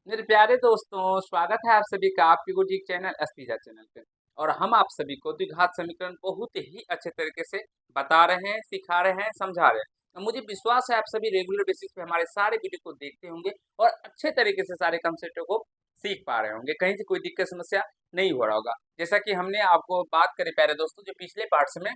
मेरे प्यारे दोस्तों, स्वागत है आप सभी का आपके गुरुजी चैनल एसपीजा चैनल पे। और हम आप सभी को द्विघात समीकरण बहुत ही अच्छे तरीके से बता रहे हैं, सिखा रहे हैं, समझा रहे हैं। तो मुझे विश्वास है आप सभी रेगुलर बेसिस पे हमारे सारे वीडियो को देखते होंगे और अच्छे तरीके से सारे कंसेप्टों को सीख पा रहे होंगे। कहीं से कोई दिक्कत समस्या नहीं हो रहा होगा। जैसा कि हमने आपको बात करी प्यारे दोस्तों, जो पिछले पार्ट्स में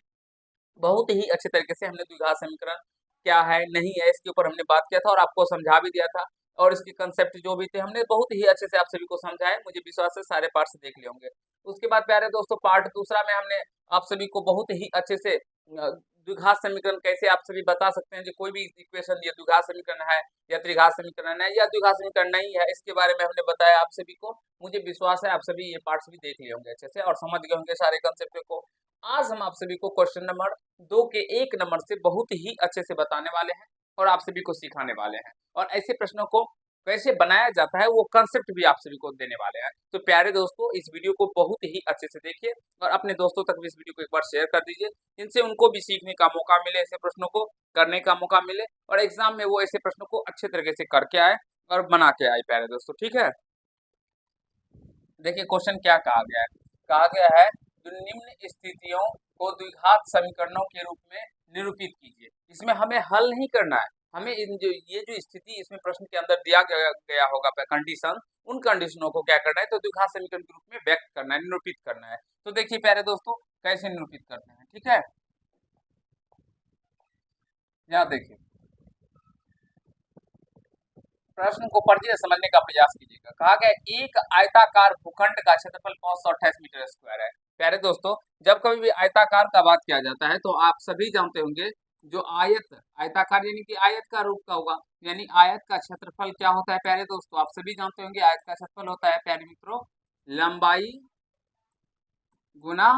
बहुत ही अच्छे तरीके से हमने द्विघात समीकरण क्या है नहीं है इसके ऊपर हमने बात किया था और आपको समझा भी दिया था। और इसके कंसेप्ट जो भी थे हमने बहुत ही अच्छे से आप सभी को समझाए। मुझे विश्वास है सारे पार्ट्स देख लिए होंगे। उसके बाद प्यारे दोस्तों, पार्ट दूसरा में हमने आप सभी को बहुत ही अच्छे से द्विघात समीकरण कैसे आप सभी बता सकते हैं, जो कोई भी इक्वेशन ये द्विघात समीकरण है या त्रिघात समीकरण है या द्विघात समीकरण नहीं है, इसके बारे में हमने बताया आप सभी को। मुझे विश्वास है आप सभी ये पार्ट्स भी देख लिए होंगे अच्छे से और समझ गए होंगे सारे कंसेप्ट को। आज हम आप सभी को क्वेश्चन नंबर 2 के 1 नंबर से बहुत ही अच्छे से बताने वाले हैं और आप सभी को सिखाने वाले हैं। और ऐसे प्रश्नों को कैसे बनाया जाता है वो कंसेप्ट भी आप सभी को देने वाले हैं। तो प्यारे दोस्तों, इस वीडियो को बहुत ही अच्छे से देखिए और अपने दोस्तों तक भी इस वीडियो को एक बार शेयर कर दीजिए, जिनसे उनको भी सीखने का मौका मिले, ऐसे प्रश्नों को करने का मौका मिले और एग्जाम में वो ऐसे प्रश्नों को अच्छे तरीके से करके आए और बना के आए। प्यारे दोस्तों, ठीक है, देखिए क्वेश्चन क्या कहा गया है। कहा गया है जो निम्न स्थितियों को द्विघात समीकरणों के रूप में निरूपित कीजिए। इसमें हमें हल नहीं करना है, हमें इन जो ये जो स्थिति इसमें प्रश्न के अंदर दिया गया होगा कंडीशन, उन कंडीशनों को क्या करना है तो द्विघात समीकरण के रूप में व्यक्त करना है, निरूपित करना है। तो देखिए प्यारे दोस्तों, कैसे निरूपित करते हैं, ठीक है। यहाँ देखिए प्रश्न को पढ़िए, समझने का प्रयास कीजिएगा। कहा गया एक आयताकार भूखंड का क्षेत्रफल 528 मीटर स्क्वायर है। प्यारे दोस्तों, जब कभी भी आयताकार का बात किया जाता है तो आप सभी जानते होंगे जो आयताकार यानी कि आयत का रूप का होगा, यानी आयत का क्षेत्रफल क्या होता है प्यारे दोस्तों, आप सभी जानते होंगे आयत का क्षेत्रफल होता है प्यारे मित्रों लंबाई गुना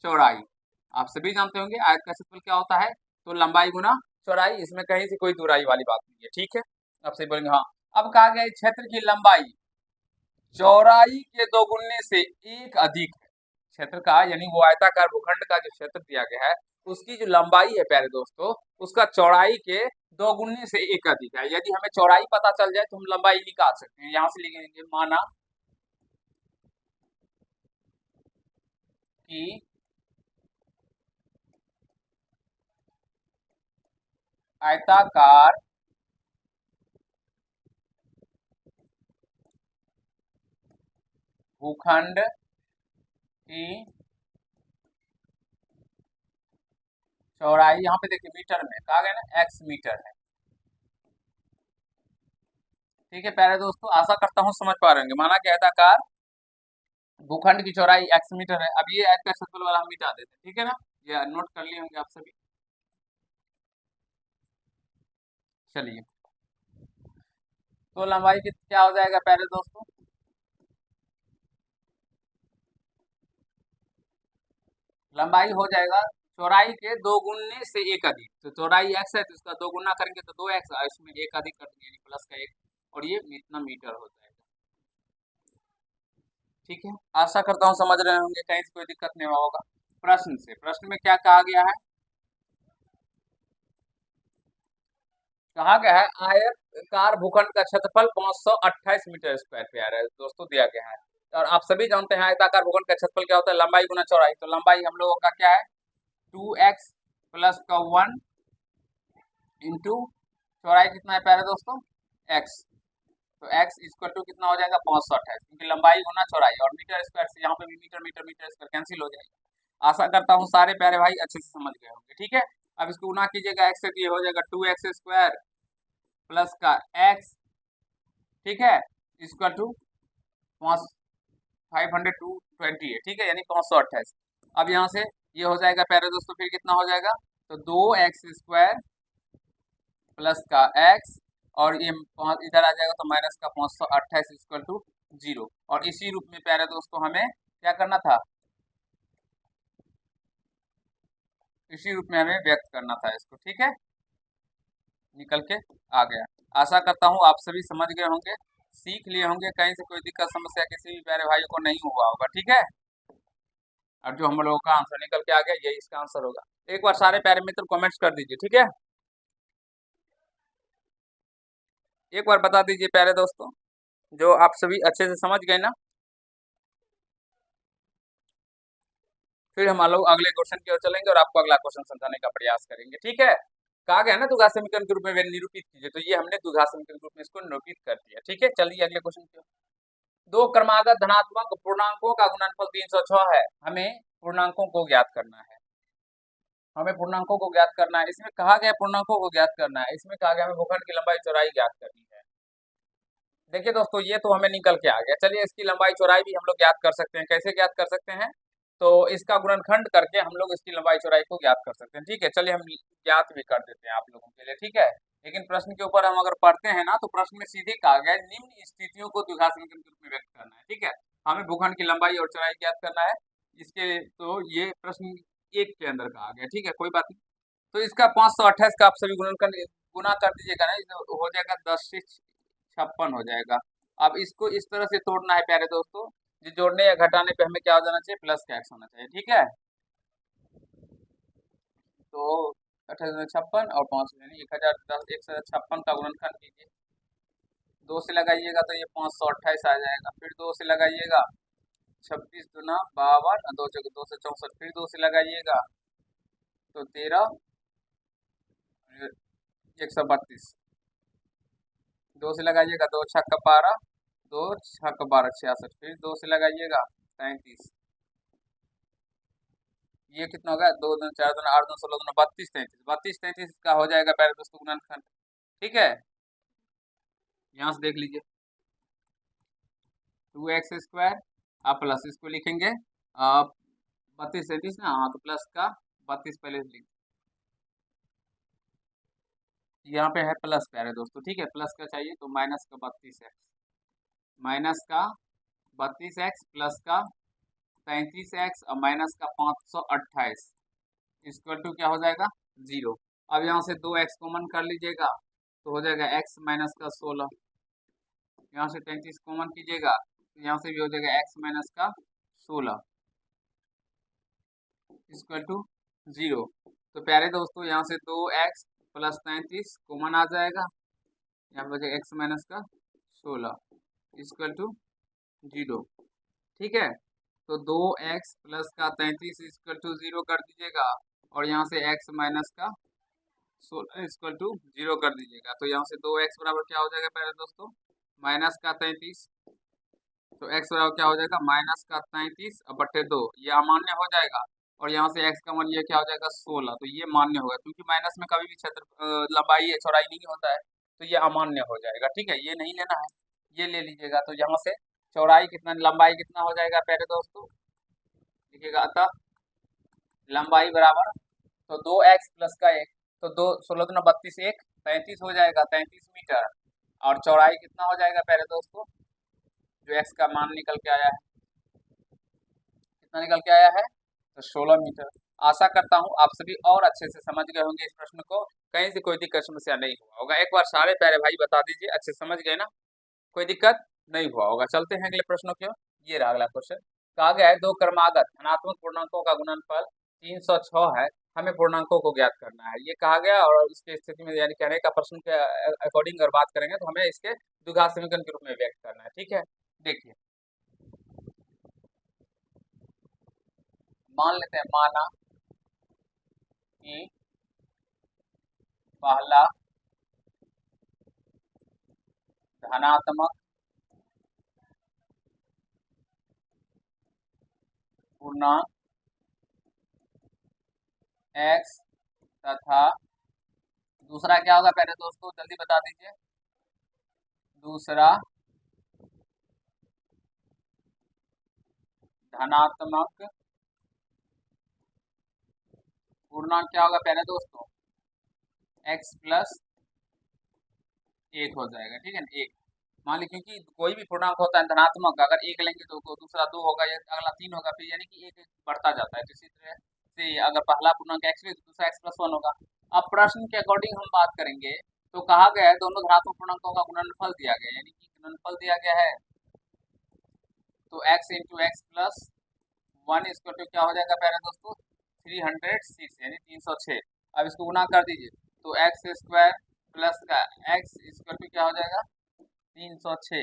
चौड़ाई। आप सभी जानते होंगे आयत का क्षेत्रफल क्या होता है तो लंबाई गुना चौड़ाई, इसमें कहीं से कोई दुराई वाली बात नहीं है, ठीक है। आप सही बोलेंगे हाँ। अब कहा गया क्षेत्र की लंबाई चौड़ाई के दोगुने से एक अधिक है। क्षेत्र का यानी वो आयताकार भूखंड का जो क्षेत्र दिया गया है उसकी जो लंबाई है प्यारे दोस्तों, उसका चौड़ाई के दोगुने से एक अधिक है। यदि हमें चौड़ाई पता चल जाए तो हम लंबाई निकाल सकते हैं। यहां से लिखेंगे माना कि आयताकार भूखंड की चौड़ाई, यहाँ पे देखिए मीटर में कहा गया ना, एक्स मीटर है, ठीक है प्यारे दोस्तों। आशा करता हूँ समझ पा रहे होंगे। माना कि आयताकार भूखंड की चौड़ाई एक्स मीटर है। अब ये आयत का क्षेत्रफल वाला हम मिटा देते हैं, ठीक है ना, ये नोट कर लिए होंगे आप सभी। चलिए, तो लंबाई की क्या हो जाएगा प्यारे दोस्तों, लंबाई हो जाएगा चौड़ाई के दो गुने से एक अधिक। तो चौड़ाई एक्स है तो इसका दो गुना करेंगे तो 2x, इसमें एक अधिक कर देंगे प्लस का एक, और ये इतना मीटर हो जाएगा, ठीक है। आशा करता हूँ समझ रहे होंगे, कहीं से कोई दिक्कत नहीं हुआ होगा। प्रश्न में क्या कहा गया है, कहा गया है आयताकार भूखंड का क्षेत्रफल 528 मीटर स्क्वायर पे आ रहा है दोस्तों, दिया गया है। और आप सभी जानते हैं आयताकार भूखंड का क्षेत्रफल क्या होता है, लंबाई गुना चौड़ाई। तो लंबाई हम लोगों का क्या है 2x प्लस का 1 इंटू चौड़ाई कितना है प्यारे दोस्तों x। तो x इक्वल टू कितना हो जाएगा 528, क्योंकि लंबाई गुना चौड़ाई और मीटर स्क्वायर से यहाँ पे भी metre metre metre square cancel हो जाएगा। आशा करता हूँ सारे प्यारे भाई अच्छे से समझ गए होंगे, ठीक है। अब इसको गुना कीजिएगा x से, ये हो जाएगा 2x स्क्वायर प्लस का x, ठीक है, इक्वल टू 500 है, ठीक है, यानी 528। अब यहाँ से ये हो जाएगा प्यारे दोस्तों, फिर कितना हो जाएगा तो 2x स्क्वायर प्लस का x, और ये इधर आ जाएगा तो माइनस का 528 इक्वल टू 0। और इसी रूप में प्यारे दोस्तों हमें क्या करना था, इसी रूप में हमें व्यक्त करना था इसको, ठीक है। निकल के आ गया। आशा करता हूँ आप सभी समझ गए होंगे, सीख लिए होंगे, कहीं से कोई दिक्कत समस्या किसी भी प्यारे भाई को नहीं हुआ होगा, ठीक है। और जो हम लोगों का आंसर निकल के आ गया यही इसका आंसर होगा। एक बार सारे प्यारे मित्र कमेंट्स कर दीजिए, ठीक है। एक बार बता दीजिए प्यारे दोस्तों, जो आप सभी अच्छे से समझ गए ना। फिर हम लोग अगले क्वेश्चन की ओर चलेंगे और आपको अगला क्वेश्चन समझाने का प्रयास करेंगे, ठीक है। कहा गया ना द्विघात समीकरण के रूप में निरूपित कीजिए, तो ये हमने द्विघात समीकरण के रूप में इसको निरूपित कर दिया, ठीक है। चलिए अगले क्वेश्चन की ओर। दो क्रमागत धनात्मक पूर्णांकों का गुणनफल 306 है, हमें पूर्णांकों को ज्ञात करना है। हमें पूर्णांकों को ज्ञात करना है, इसमें कहा गया पूर्णांकों को ज्ञात करना है, इसमें कहा गया हमें भूखंड की लंबाई चौड़ाई ज्ञात करनी है। देखिए दोस्तों, ये तो हमें निकल के आ गया। चलिए इसकी लंबाई चौड़ाई भी हम लोग ज्ञात कर सकते हैं। कैसे ज्ञात कर सकते हैं? तो इसका गुणनखंड करके हम लोग इसकी लंबाई चौड़ाई को ज्ञात कर सकते हैं, ठीक है। चलिए हम ज्ञात भी कर देते हैं आप लोगों के लिए, ठीक है। लेकिन प्रश्न के ऊपर हम अगर पढ़ते हैं ना, तो प्रश्न में सीधे कहा गया निम्न स्थितियों को द्विघात समीकरण के रूप में व्यक्त करना है, ठीक है। हमें भूखंड की लंबाई और चौड़ाई ज्ञात करना है इसके, तो ये प्रश्न एक के अंदर का आ गया, ठीक है, कोई बात नहीं। तो इसका 528 का आप सभी गुणनखंड गुना कर दीजिएगा ना, तो हो जाएगा 10 से 56 हो जाएगा। अब इसको इस तरह से तोड़ना है प्यारे दोस्तों, जो जोड़ने या घटाने पे हमें क्या हो जाना चाहिए, प्लस का एक्स होना चाहिए, ठीक है। तो 2856 और 5 यानी 1056 का गुणनखंड कीजिए। 2 से लगाइएगा तो ये 528 आ जाएगा। फिर 2 से लगाइएगा 26 दूना 52, 2 से 64। फिर 2 से लगाइएगा तो 13 132। 2 से लगाइएगा 2 छक्का 12, 2 छक्का 12 66। फिर 2 से लगाइएगा 33। ये कितना होगा, 2 दूना 4 दूना 8 दूना 16 दूना 32 33। 32 33 का हो जाएगा प्यारे दोस्तों गुणनखंड, ठीक है। यहाँ से देख लीजिए 2x² आप प्लस इसको लिखेंगे 32 33 ना, हाँ तो प्लस का 32 पहले लिख, यहाँ पे है प्लस प्यारे दोस्तों, ठीक है। प्लस का चाहिए तो माइनस का 32x, माइनस का 32x प्लस का 33x और माइनस का 528 इक्वल टू क्या हो जाएगा, 0। अब यहाँ से 2x कॉमन कर लीजिएगा तो हो जाएगा x माइनस का 16। यहाँ से 33 कॉमन कीजिएगा तो यहाँ से भी हो जाएगा x माइनस का 16 इक्वल टू 0। तो प्यारे दोस्तों यहाँ से 2x प्लस 33 कॉमन आ जाएगा, यहाँ पर x माइनस का 16 इक्वल टू 0, ठीक है। तो 2x प्लस का 33 इक्वल टू 0 कर दीजिएगा और यहाँ से x माइनस का 16 इक्वल टू 0 कर दीजिएगा। तो यहाँ से 2x बराबर क्या हो जाएगा पहले दोस्तों, माइनस का 33। तो x बराबर क्या हो जाएगा, माइनस का 33 और बटे 2, ये अमान्य हो जाएगा। और यहाँ से x का मान ये क्या हो जाएगा 16, तो ये मान्य होगा क्योंकि माइनस में कभी भी क्षेत्र लंबाई या चौड़ाई नहीं होता है, तो ये अमान्य हो जाएगा, ठीक है। ये नहीं लेना है, ये ले लीजिएगा। तो यहाँ से चौड़ाई कितना, लंबाई कितना हो जाएगा प्यारे दोस्तों, लिखिएगा अतः लंबाई बराबर, तो 2x प्लस का 1, तो 2 16 दूना 32 1 33 हो जाएगा, 33 मीटर। और चौड़ाई कितना हो जाएगा प्यारे दोस्तों, जो x का मान निकल के आया है, कितना निकल के आया है, तो 16 मीटर। आशा करता हूं आप सभी और अच्छे से समझ गए होंगे इस प्रश्न को, कहीं से कोई दिक्कत समस्या नहीं हुआ होगा। एक बार सारे प्यारे भाई बता दीजिए, अच्छे समझ गए ना, कोई दिक्कत नहीं हुआ होगा। चलते हैं अगले प्रश्नों की ओर। ये रहा अगला क्वेश्चन। कहा गया है दो क्रमागत धनात्मक पूर्णांकों का गुणनफल 306 है, हमें पूर्णांकों को ज्ञात करना है, ये कहा गया। और इसके स्थिति में यानी कहने का प्रश्न के अकॉर्डिंग अगर बात करेंगे तो हमें इसके द्विघात समीकरण के रूप में व्यक्त करना है, ठीक है। देखिए मान लेते हैं, माना कि पहला धनात्मक पूर्णांक x तथा दूसरा क्या होगा पहले दोस्तों जल्दी बता दीजिए, दूसरा धनात्मक पूर्णांक क्या होगा पहले दोस्तों, x प्लस 1 हो जाएगा, ठीक है ना। 1 मान लीजिए, क्योंकि कोई भी पूर्णांक होता है धनात्मक, अगर 1 लेंगे तो दूसरा 2 होगा, या अगला 3 होगा, फिर यानी कि 1 बढ़ता जाता है। तो इसी तरह से अगर पहला पूर्णांक x है तो दूसरा x प्लस 1 होगा। अब प्रश्न के अकॉर्डिंग हम बात करेंगे, तो कहा गया है दोनों धनात्मक पूर्णांकों का गुणनफल दिया गया है, यानी कि गुणनफल दिया गया है। तो x इंटू एक्स प्लस 1 इसको तो क्या हो जाएगा प्यारे दोस्तों, 306 यानी 306। अब इसको गुना कर दीजिए तो x² प्लस का x इसको तो क्या हो जाएगा 306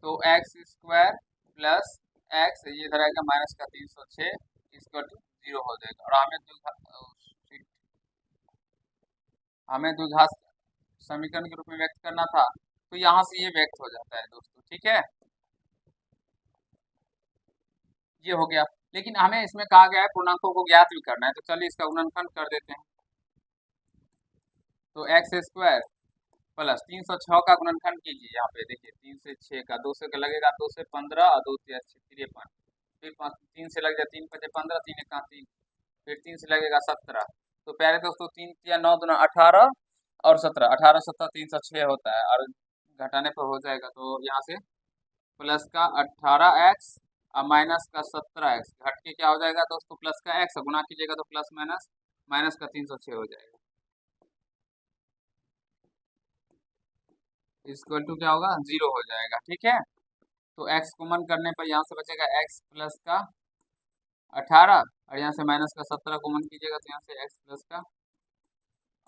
तो एक्स स्क्वायर प्लस एक्स ये इधर आएगा माइनस का 306 इक्वल टू 0 हो जाएगा। और हमें द्विघात समीकरण के रूप में व्यक्त करना था, तो यहाँ से ये व्यक्त हो जाता है दोस्तों, ठीक है, ये हो गया। लेकिन हमें इसमें कहा गया है पूर्णांकों को ज्ञात भी करना है, तो चलिए इसका गुणनखंड कर देते हैं। तो एक्स स्क्वायर प्लस 306 का गुणनखंड कीजिए। यहाँ पे देखिए 3 से 6 का 2 से का लगेगा 2 से 15 और 2 से 53, फिर 5 3 से लग जाए 3 5 15 3 1 3, फिर 3 से लगेगा 17। तो प्यारे दोस्तों 3 या 9 दूना 18 और 17 18 17 306 होता है, और घटाने पर हो जाएगा। तो यहाँ से प्लस का 18x और माइनस का 17x घट के क्या हो जाएगा दोस्तों, प्लस का x गुना कीजिएगा तो प्लस माइनस माइनस का 306 हो जाएगा। इक्वल टू क्या होगा, 0 हो जाएगा, ठीक है। तो x कॉमन करने पर यहाँ से बचेगा x प्लस का 18 और यहाँ से माइनस का 17 कॉमन कीजिएगा तो यहाँ से x प्लस का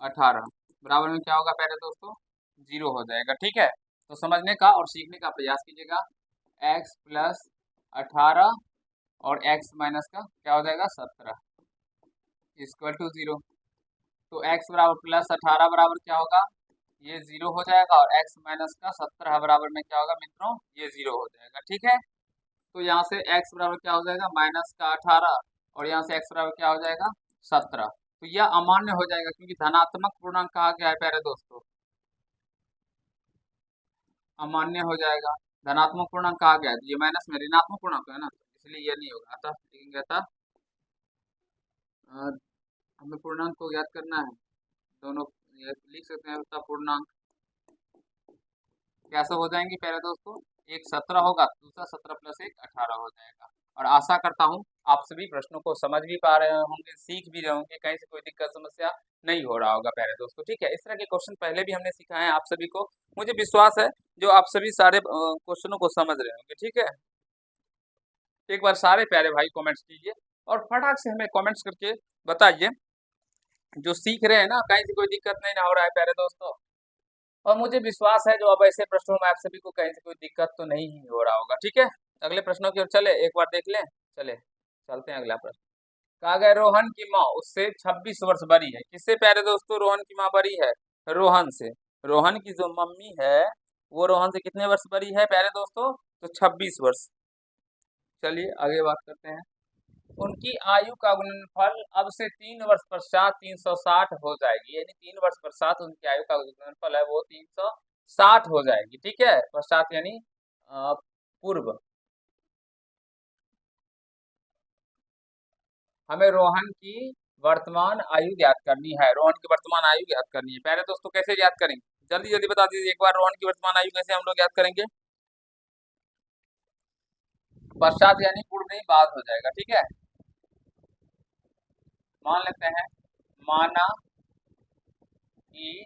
18 बराबर में क्या होगा पहले दोस्तों, 0 हो जाएगा, ठीक है। तो समझने का और सीखने का प्रयास कीजिएगा। x प्लस 18 और x माइनस का क्या हो जाएगा 17 इक्वल टू 0। तो x बराबर प्लस 18 बराबर क्या होगा, ये 0 हो जाएगा, और x माइनस का 17 बराबर में क्या होगा मित्रों, ये 0 हो जाएगा, ठीक है। तो यहाँ से x बराबर क्या हो जाएगा माइनस का 18 और यहाँ से x बराबर क्या हो जाएगा 17। तो यह अमान्य हो जाएगा क्योंकि धनात्मक पूर्णांक कहा गया है प्यारे दोस्तों, अमान्य हो जाएगा। धनात्मक पूर्णांक कहा गया है, ये माइनस में ऋणात्मक पूर्णांक है ना, इसलिए यह नहीं होगा। अतः लिखेंगे अतः हमें पूर्णांक को ज्ञात करना है, दोनों ये लिख सकते हैं। अतः पूर्णांक कैसे हो जाएंगे प्यारे दोस्तों, एक 17 होगा, दूसरा 17 प्लस 1 18 हो जाएगा। और आशा करता हूँ आप सभी प्रश्नों को समझ भी पा रहे होंगे, सीख भी रहे होंगे, कहीं से कोई दिक्कत समस्या नहीं हो रहा होगा प्यारे दोस्तों, ठीक है। इस तरह के क्वेश्चन पहले भी हमने सिखाए हैं आप सभी को, मुझे विश्वास है जो आप सभी सारे क्वेश्चनों को समझ रहे होंगे, ठीक है। एक बार सारे प्यारे भाई कमेंट्स कीजिए और फटाक से हमें कमेंट्स करके बताइए जो सीख रहे हैं ना, कहीं से कोई दिक्कत नहीं ना हो रहा है प्यारे दोस्तों। और मुझे विश्वास है जो अब ऐसे प्रश्नों में आप सभी को कहीं से कोई दिक्कत तो नहीं ही हो रहा होगा, ठीक है। अगले प्रश्नों की ओर चले, एक बार देख लें, चले चलते हैं अगला प्रश्न। कहा गया रोहन की माँ उससे 26 वर्ष बड़ी है। किससे प्यारे दोस्तों रोहन की माँ बड़ी है, रोहन से। रोहन की जो मम्मी है वो रोहन से कितने वर्ष बड़ी है प्यारे दोस्तों, तो 26 वर्ष। चलिए आगे बात करते हैं। उनकी आयु का गुणनफल अब से 3 वर्ष पश्चात 360 हो जाएगी, यानी 3 वर्ष पश्चात उनकी आयु का गुणनफल है वो 360 हो जाएगी, ठीक है। पश्चात यानी पूर्व। हमें रोहन की वर्तमान आयु ज्ञात करनी है, रोहन की वर्तमान आयु ज्ञात करनी है प्यारे दोस्तों। कैसे ज्ञात करेंगे, जल्दी जल्दी बता दीजिए एक बार, रोहन की वर्तमान आयु कैसे हम लोग ज्ञात करेंगे। पश्चात यानी पूर्व नहीं, बाद हो जाएगा, ठीक है। मान लेते हैं, माना कि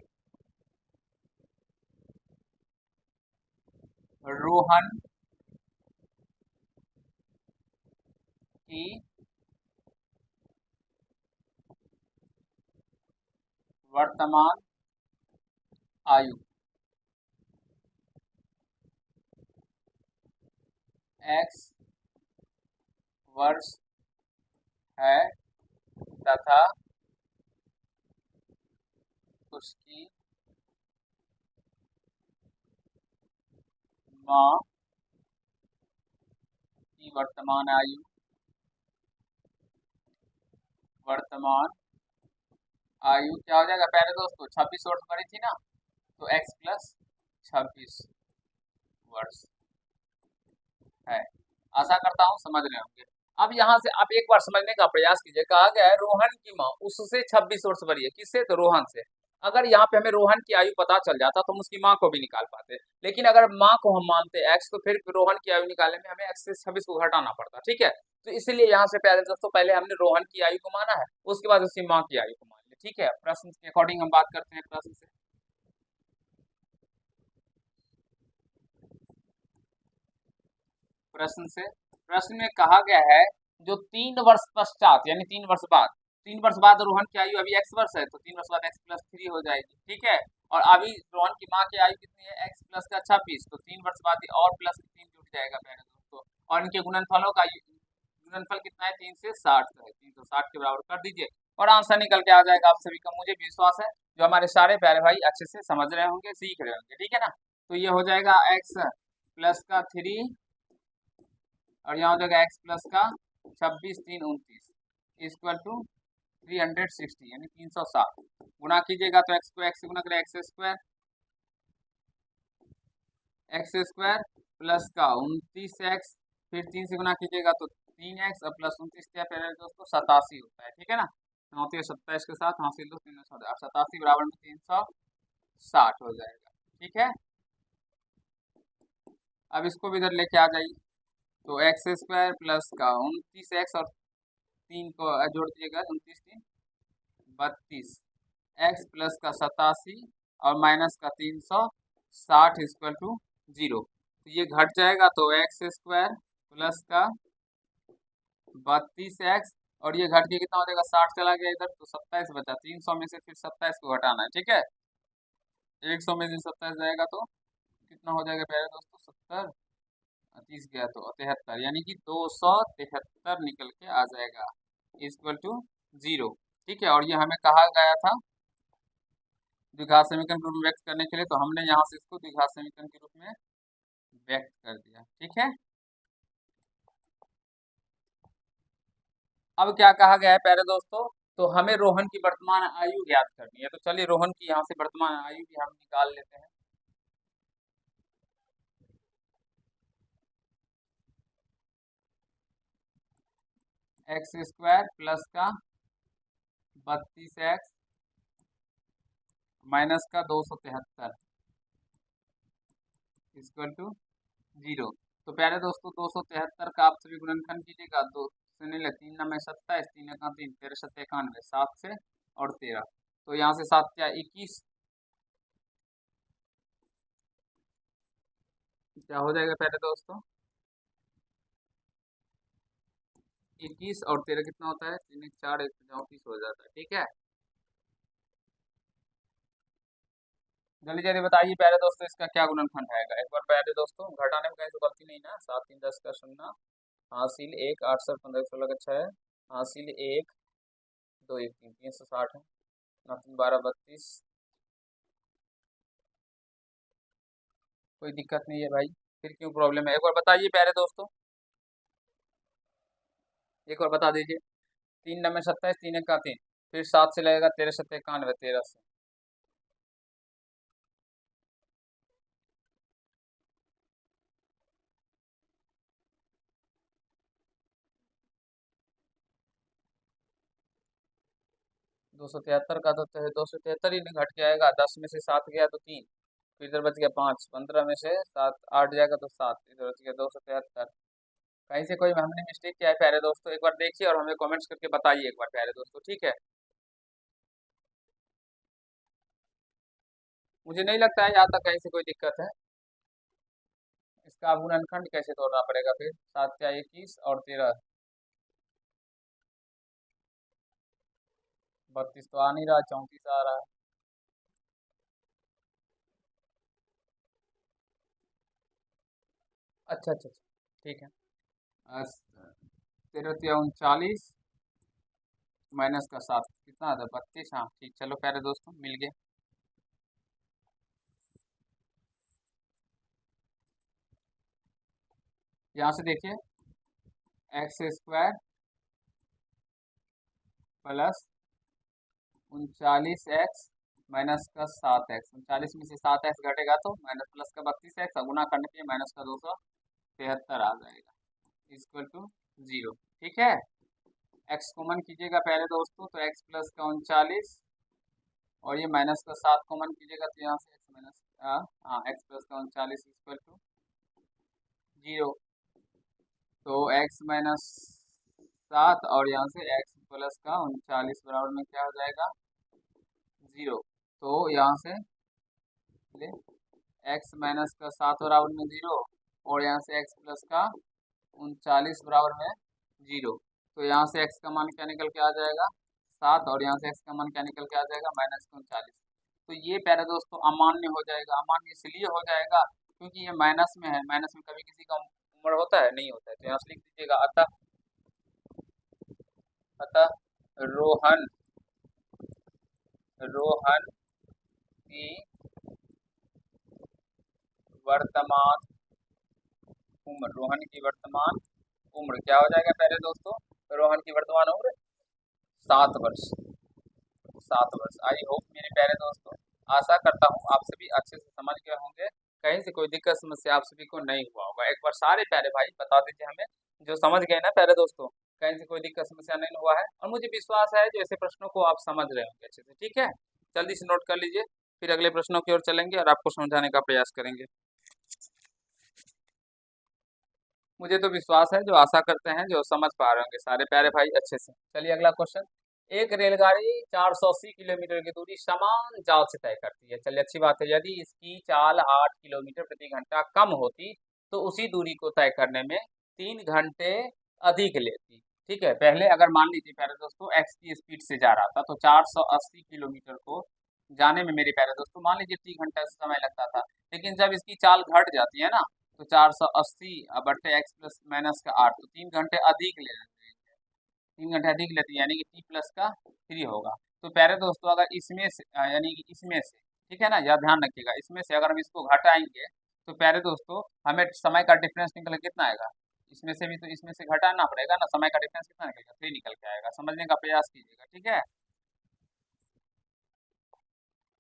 रोहन की वर्तमान आयु x वर्ष है तथा उसकी माँ की वर्तमान आयु क्या हो जाएगा प्यारे दोस्तों, 26 वर्ष बड़ी थी ना, तो x प्लस 26 वर्ष है। आशा करता हूँ समझ रहे होंगे। अब यहाँ से आप एक बार समझने का प्रयास कीजिए। कहा गया है रोहन की माँ उससे 26 वर्ष बड़ी है, किससे, तो रोहन से। अगर यहाँ पे हमें रोहन की आयु पता चल जाता तो हम उसकी माँ को भी निकाल पाते, लेकिन अगर माँ को हम मानते x तो फिर रोहन की आयु निकालने में हमें x से 26 को घटाना पड़ता, ठीक है। तो इसलिए यहाँ से प्यारे दोस्तों पहले हमने रोहन की आयु को माना है, उसके बाद उसकी माँ की आयु को मान लिया, ठीक है। प्रश्न के अकॉर्डिंग हम बात करते हैं। प्रश्न में कहा गया है जो 3 वर्ष पश्चात यानी 3 वर्ष बाद, 3 वर्ष बाद रोहन की आयु अभी x वर्ष है तो 3 वर्ष बाद x प्लस 3 हो जाएगी, ठीक है। और अभी रोहन की माँ की आयु कितनी है, x प्लस का 26, तो 3 वर्ष बाद और प्लस 3 जाएगा प्यारे दोस्तों। और इनके गुणनफलों का गुणनफल कितना है, 3 से 60 का है, 360 के बराबर कर दीजिए और आंसर निकल के आ जाएगा आप सभी का। मुझे विश्वास है जो हमारे सारे प्यारे भाई अच्छे से समझ रहे होंगे, सीख रहे होंगे, ठीक है ना। तो ये हो जाएगा एक्स प्लस का 3 और यहाँ हो जाएगा एक्स प्लस का 26 3 29 इक्वल टू 360 यानी 360। गुना कीजिएगा तो एक्स को एक्स से गुना करें, एक्स स्क्वायर प्लस का 29x, फिर 3 से गुना कीजिएगा तो 3x और प्लस 29 क्या प्यारे दोस्तों 87 होता है, ठीक है ना। 9 27 के साथ हासिल दो 87 बराबर में 360 हो जाएगा, ठीक है। अब इसको भी इधर लेके आ जाइए तो एक्स स्क्वायर प्लस का 29x और 3 को जोड़ दीजिएगा 29 3 32 एक्स प्लस का 87 और माइनस का 360 इक्वल टू 0। तो ये घट जाएगा तो एक्स स्क्वायर प्लस का 32x और ये घट के कितना हो जाएगा 60 चला गया इधर तो 27 बचा, 300 में से फिर 27 को घटाना है, ठीक है। 100 में से 27 जाएगा तो कितना हो जाएगा प्यारे दोस्तों 70, 30 गया तो 73 यानी कि 273 निकल के आ जाएगा इक्वल टू 0, ठीक है। और ये हमें कहा गया था द्विघात समीकरण के रूप में व्यक्त करने के लिए, तो हमने यहाँ से इसको द्विघात समीकरण के रूप में व्यक्त कर दिया, ठीक है। अब क्या कहा गया है प्यारे दोस्तों, तो हमें रोहन की वर्तमान आयु ज्ञात करनी है। तो चलिए रोहन की यहाँ से वर्तमान आयु भी हम निकाल लेते हैं। एक्स स्क्वायर प्लस का 32x माइनस का 273 इक्वल टू 0। तो प्यारे दोस्तों 273 का आप सभी गुणनखंड कीजिएगा, 2 से नहीं 3 नंबर 27 3 का 3 13 7 91 7 से और 13, तो यहाँ से 7 क्या 21 क्या हो जाएगा प्यारे दोस्तों 21 और 13 कितना होता है 3 4 1 34 हो जाता है, ठीक है। जल्दी जल्दी बताइए प्यारे दोस्तों इसका क्या गुणनखंड आएगा। एक बार प्यारे दोस्तों घटाने में कहीं तो गलती नहीं ना, 7 3 10 का 0 हासिल 1 8 7 15 16 का 6 हासिल 1 2 1 3 360 है 9 3 12 32। कोई दिक्कत नहीं है भाई, फिर क्यों प्रॉब्लम है, एक बार बताइए प्यारे दोस्तों, एक बार बता दीजिए। 3 नंबर 27 3 का 3 फिर 7 से लगेगा 13 7 91 13 से 273 का तो 273 ही घट के आएगा, 10 में से 7 गया तो 3, फिर इधर बच गया 5, 15 में से 7 8 जाएगा तो 7, इधर बच गया 273। कहीं से कोई हमने मिस्टेक किया है प्यारे दोस्तों, एक बार देखिए और हमें कमेंट्स करके बताइए एक बार प्यारे दोस्तों, ठीक है। मुझे नहीं लगता है यहाँ तक कहीं से कोई दिक्कत है। इसका गुणनखंड कैसे तोड़ना पड़ेगा फिर, 7 क्या 21 और 13 32 तो आ नहीं रहा, 34 आ रहा है। अच्छा अच्छा अच्छा ठीक है। 13 या 39 माइनस का 7 कितना आता है 32, हाँ ठीक। चलो प्यारे दोस्तों मिल गए। यहाँ से देखिए x square plus 39x minus का 7x, 39 में से 7x घटेगा तो माइनस प्लस का 32x गुना करने के माइनस का 273 आ जाएगा इक्वल टू 0, ठीक है। x कॉमन कीजिएगा पहले दोस्तों तो x प्लस का 39 और ये माइनस का 7 कॉमन कीजिएगा तो यहाँ से x माइनस हाँ x प्लस का 39 इक्वल टू 0। तो x माइनस 7 और यहाँ से x प्लस का 39 बराबर में क्या हो जाएगा 0। तो यहाँ से x माइनस का 7 बराबर में 0 और यहाँ से x प्लस का 39 बराबर में 0। तो यहाँ से x का मान क्या निकल के आ जाएगा 7 और यहाँ से x का मान क्या निकल के आ जाएगा माइनस 39। तो ये प्यारे दोस्तों अमान्य हो जाएगा। अमान्य इसलिए हो जाएगा क्योंकि ये माइनस में है, माइनस में कभी किसी का उम्र होता है, नहीं होता है। तो यहाँ से लिख दीजिएगा अतः, अतः रोहन, रोहन की वर्तमान उम्र, रोहन की वर्तमान उम्र क्या हो जाएगा प्यारे दोस्तों? रोहन की वर्तमान उम्र 7 वर्ष, 7 वर्ष। आई होप मेरे प्यारे दोस्तों, आशा करता हूँ आप सभी अच्छे से समझ गए होंगे, कहीं से कोई दिक्कत समस्या आप सभी को नहीं हुआ होगा। एक बार सारे प्यारे भाई बता दीजिए हमें, जो समझ गए ना प्यारे दोस्तों, कहीं से कोई दिक्कत समस्या नहीं हुआ है, और मुझे विश्वास है जो ऐसे प्रश्नों को आप समझ रहे होंगे अच्छे से। ठीक है, जल्दी से नोट कर लीजिए, फिर अगले प्रश्नों की ओर चलेंगे और आपको समझाने का प्रयास करेंगे। मुझे तो विश्वास है, जो आशा करते हैं जो समझ पा रहे होंगे सारे प्यारे भाई अच्छे से। चलिए अगला क्वेश्चन। एक रेलगाड़ी 480 किलोमीटर की दूरी समान चाल से तय करती है। चलिए अच्छी बात है। यदि इसकी चाल 8 किलोमीटर प्रति घंटा कम होती तो उसी दूरी को तय करने में 3 घंटे अधिक लेती। ठीक है, पहले अगर मान लीजिए प्यारे दोस्तों एक्स की स्पीड से जा रहा था तो 480 किलोमीटर को जाने में मेरे प्यारे दोस्तों मान लीजिए 3 घंटा समय लगता था। लेकिन जब इसकी चाल घट जाती है ना, तो 480 बटे एक्स प्लस माइनस का 8, तो 3 घंटे अधिक ले लेते हैं। 3 घंटे अधिक लेती है, यानी कि टी प्लस का 3 होगा। तो प्यारे दोस्तों अगर इसमें से यानी कि इसमें से, ठीक है ना, यह ध्यान रखिएगा, इसमें से अगर हम इसको घटाएंगे तो प्यारे दोस्तों हमें समय का डिफरेंस निकल के कितना आएगा? इसमें से भी तो इसमें से घटाना पड़ेगा ना, समय का डिफरेंस कितना निकलेगा? 3 निकल के आएगा। समझने का प्रयास कीजिएगा, ठीक है।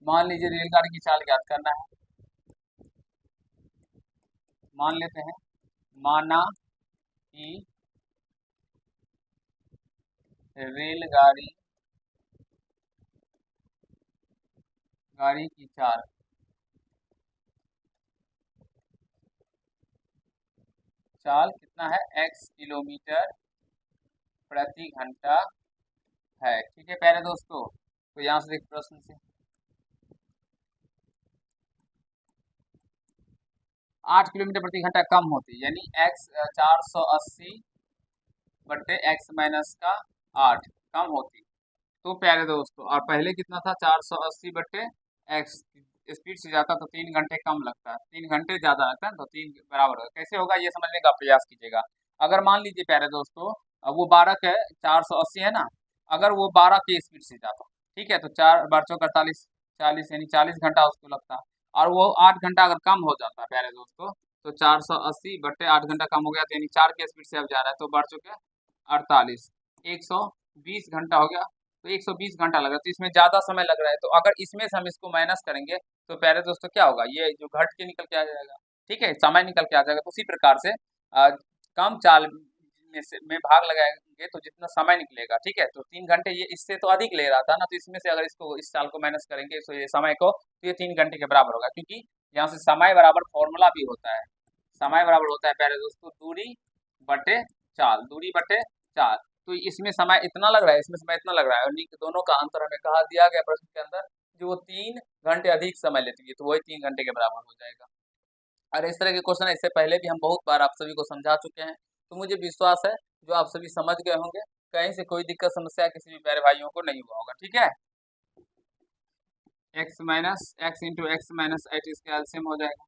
मान लीजिए रेलगाड़ी की चाल ज्ञात करना है। मान लेते हैं, माना कि रेलगाड़ी गाड़ी की चाल चाल कितना है? x किलोमीटर प्रति घंटा है। ठीक है प्यारे दोस्तों, तो यहाँ से देख प्रश्न से 8 किलोमीटर प्रति घंटा कम होती, यानी x 480 बटे एक्स माइनस का 8 कम होती। तो प्यारे दोस्तों, और पहले कितना था? 480 बटे एक्स, स्पीड से जाता तो 3 घंटे कम लगता है, 3 घंटे ज्यादा लगता है, तो 3 बराबर होगा। कैसे होगा ये समझने का प्रयास कीजिएगा। अगर मान लीजिए प्यारे दोस्तों वो 12 के 480 है ना, अगर वो 12 की स्पीड से जाता, ठीक है, तो 4 बार 48, 40 यानी 40 घंटा उसको लगता। और वो 8 घंटा अगर कम हो जाता है प्यारे दोस्तों, तो 480 बटे 8 घंटा कम हो गया, तो यानी 4 की स्पीड से अब जा रहा है, तो बढ़ चुके 48, 120 घंटा हो गया। तो 120 घंटा लगा, तो इसमें ज्यादा समय लग रहा है। तो अगर इसमें से हम इसको माइनस करेंगे तो प्यारे दोस्तों क्या होगा? ये जो घट के निकल के आ जाएगा, ठीक है, समय निकल के आ जाएगा। तो उसी प्रकार से कम चाल में भाग लगाएंगे तो जितना समय निकलेगा, ठीक है, तो 3 घंटे ये इससे तो अधिक ले रहा था ना, तो इसमें से अगर इसको इस चाल को माइनस करेंगे तो ये समय को, तो ये 3 घंटे के बराबर होगा। क्योंकि यहाँ से समय बराबर फॉर्मूला भी होता है, समय बराबर होता है प्यारे दोस्तों दूरी बटे चाल, दूरी बटे चाल। तो इसमें समय इतना लग रहा है, इसमें समय इतना लग रहा है, और दोनों का अंतर हमें कहा दिया गया प्रश्न के अंदर, जो वो 3 घंटे अधिक समय लेती है, तो वही 3 घंटे के बराबर हो जाएगा। और इस तरह के क्वेश्चन इससे पहले भी हम बहुत बार आप सभी को समझा चुके हैं, तो मुझे विश्वास है जो आप सभी समझ गए होंगे, कहीं से कोई दिक्कत समस्या किसी भी प्यारे भाइयों को नहीं हुआ होगा। ठीक है, x minus x into x minus eight इसका एलसीएम हो जाएगा,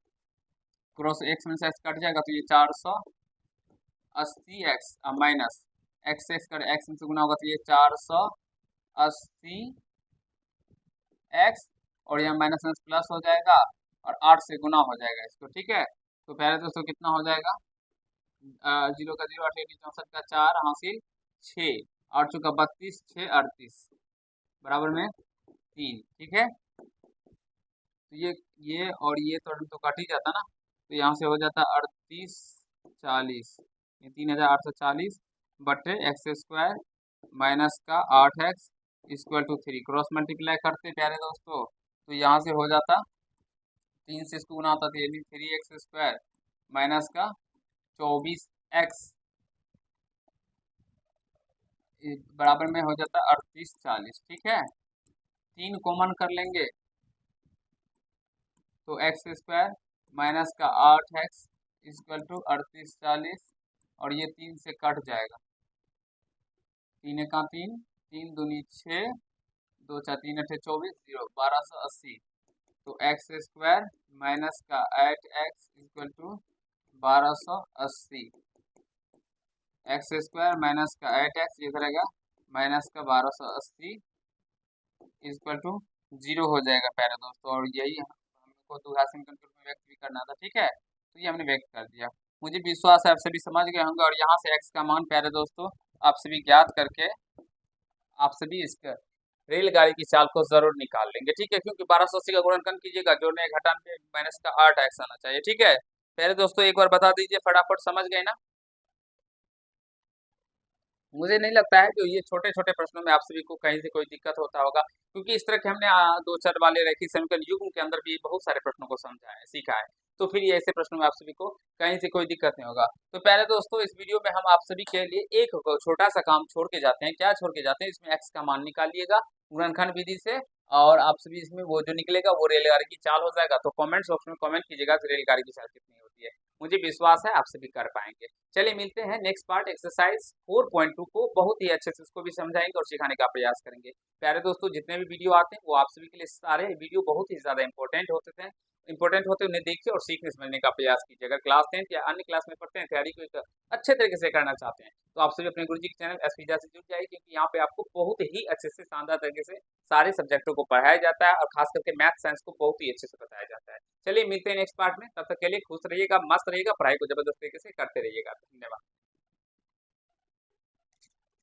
cross x minus x cut जाएगा, तो ये 480 एक्स माइनस एक्स एक्स कर एक्स से गुना होगा, तो ये 480 एक्स, और यहाँ माइनस माइनस प्लस हो जाएगा, और 8 से गुना हो जाएगा इसको। ठीक है, तो प्यारे दोस्तों कितना हो जाएगा? 0 का 0, 8 64 का 4 हासिल 6, 8 चौका 32, 6 38 बराबर में 3। ठीक है, तो ये और ये तो कट ही जाता ना, तो यहाँ से हो जाता 38 40, ये 3840 बटे एक्स स्क्वायर माइनस का 8x equal to 3। Cross multiply करते प्यारे दोस्तों, तो यहाँ से हो जाता 3 से इसको गुना होता, तो ये 3x स्क्वायर माइनस का 24x बराबर में हो जाता 38 40। ठीक है, 3 कॉमन कर लेंगे तो एक्स स्क्वायर माइनस का 8x इक्वल टू 38 40, और ये 3 से कट जाएगा, 3 का 3, 3 दूनी 6, 2 4 3 8 24, 0 1280, तो एक्स स्क्वायर माइनस का 8x equal to 1280 x square minus का 8x ये करेगा माइनस का 1280 इक्वल टू 0 हो जाएगा प्यारे दोस्तों। और यही हमको द्विघात समीकरण के रूप में व्यक्त भी करना था, ठीक है। तो ये हमने व्यक्त कर दिया। मुझे विश्वास है आप सभी समझ गए होंगे। और यहाँ से x का मान प्यारे दोस्तों आप सभी ज्ञात करके आप सभी इसका रेलगाड़ी की चाल को जरूर निकाल लेंगे, ठीक है। क्योंकि 1280 का गुणनखंड कीजिएगा, जोड़ने घटाने माइनस का 8x आना चाहिए, ठीक है। पहले दोस्तों एक बार बता दीजिए, फटाफट समझ गए ना। मुझे नहीं लगता है कि ये छोटे छोटे प्रश्नों में आप सभी को कहीं से कोई दिक्कत होता होगा, क्योंकि इस तरह के हमने दो चर वाले रैखिक समीकरण युग्म के अंदर भी बहुत सारे प्रश्नों को समझा है, सीखा है। तो फिर ये ऐसे प्रश्नों में आप सभी को कहीं से कोई दिक्कत नहीं होगा। तो पहले दोस्तों इस वीडियो में हम आप सभी के लिए एक छोटा सा काम छोड़ के जाते हैं। क्या छोड़ के जाते हैं? इसमें एक्स का मान निकालिएगा गुणनखंड विधि से, और आप सभी इसमें वो जो निकलेगा वो रेलगाड़ी की चाल हो जाएगा। तो कमेंट बॉक्स में कमेंट कीजिएगा कि रेलगाड़ी की चाल कितनी होती है। मुझे विश्वास है आप सभी कर पाएंगे। चलिए मिलते हैं नेक्स्ट पार्ट एक्सरसाइज 4.2 को, बहुत ही अच्छे से उसको भी समझाएंगे और सिखाने का प्रयास करेंगे। प्यारे दोस्तों जितने भी वीडियो आते हैं वो आप सभी के लिए सारे वीडियो बहुत ही ज्यादा इंपॉर्टेंट होते हैं, उन्हें देखिए और सीखने समझने का प्रयास कीजिए। अगर क्लास 10 या अन्य क्लास में पढ़ते हैं, तैयारी को एक अच्छे तरीके से करना चाहते हैं, तो आप सभी अपने गुरुजी के चैनल एसपीजा से जुड़ जाइए, क्योंकि यहाँ पे आपको बहुत ही अच्छे से शानदार तरीके से सारे सब्जेक्टों को पढ़ाया जाता है, और खास करके मैथ साइंस को बहुत ही अच्छे से बताया जाता है। चलिए मिलते हैं नेक्स्ट पार्ट में, तब तक के लिए खुश रहिएगा, मस्त रहिएगा, पढ़ाई को जबरदस्त तरीके से करते रहिएगा। धन्यवाद।